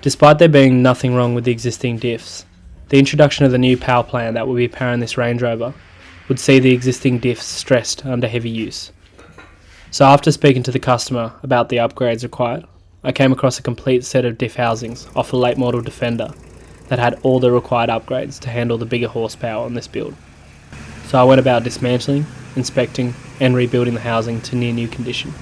Despite there being nothing wrong with the existing diffs, the introduction of the new power plant that will be powering this Range Rover would see the existing diffs stressed under heavy use. So after speaking to the customer about the upgrades required, I came across a complete set of diff housings off a late model Defender that had all the required upgrades to handle the bigger horsepower on this build. So I went about dismantling, inspecting and rebuilding the housing to near new condition.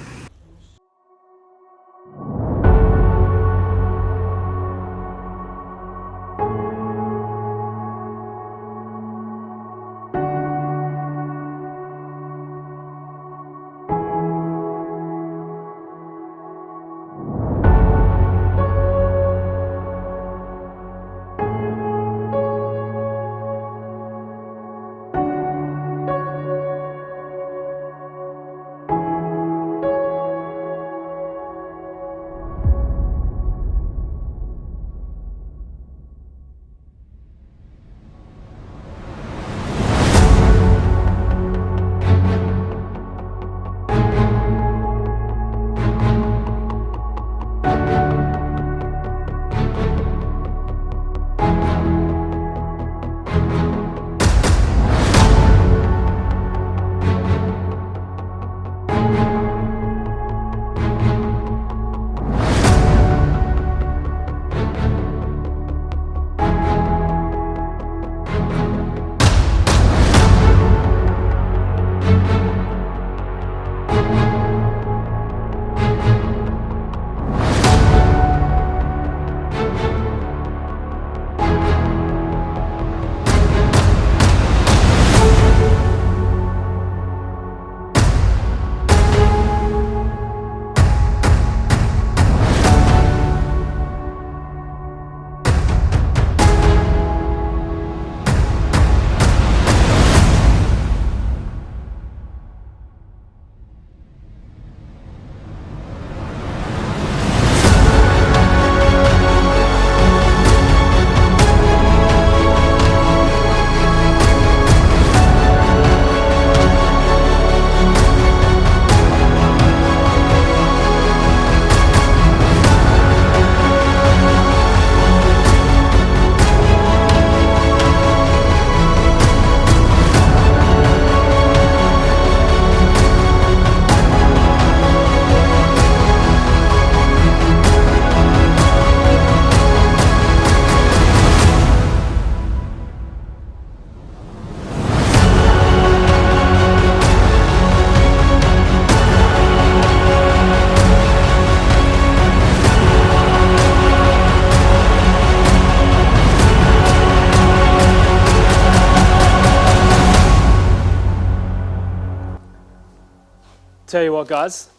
Tell you what guys,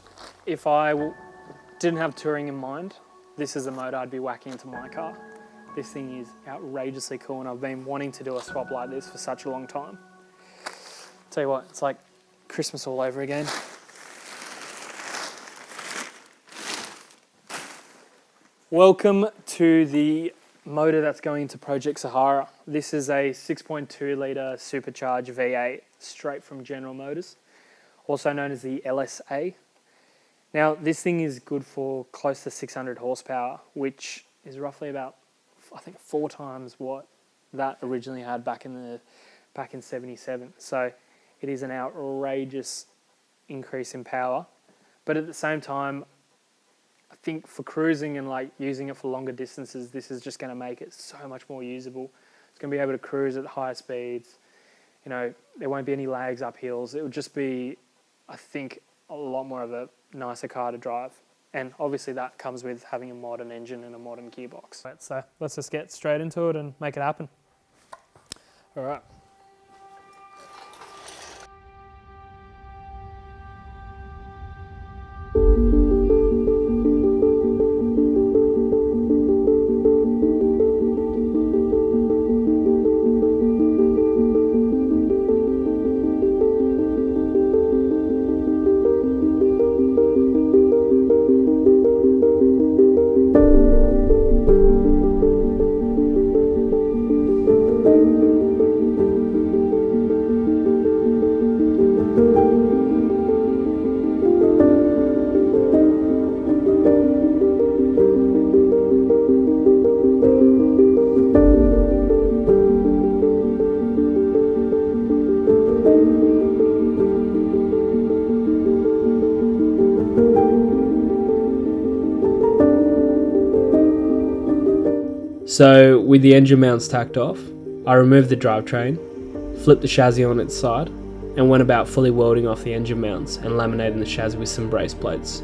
if I didn't have touring in mind, this is the motor I'd be whacking into my car. This thing is outrageously cool and I've been wanting to do a swap like this for such a long time. Tell you what, it's like Christmas all over again. Welcome to the motor that's going into Project Sahara. This is a 6.2 litre supercharged V8 straight from General Motors, also known as the LSA. Now this thing is good for close to 600 horsepower, which is roughly about, I think, 4 times what that originally had back in 77. So it is an outrageous increase in power, but at the same time, I think for cruising and like using it for longer distances, this is just going to make it so much more usable. It's going to be able to cruise at higher speeds. You know, there won't be any lags up hills. It would just be, I think, a lot more of a nicer car to drive. And obviously that comes with having a modern engine and a modern gearbox. Right, so let's just get straight into it and make it happen. All right. So with the engine mounts tacked off, I removed the drivetrain, flipped the chassis on its side, and went about fully welding off the engine mounts and laminating the chassis with some brace plates.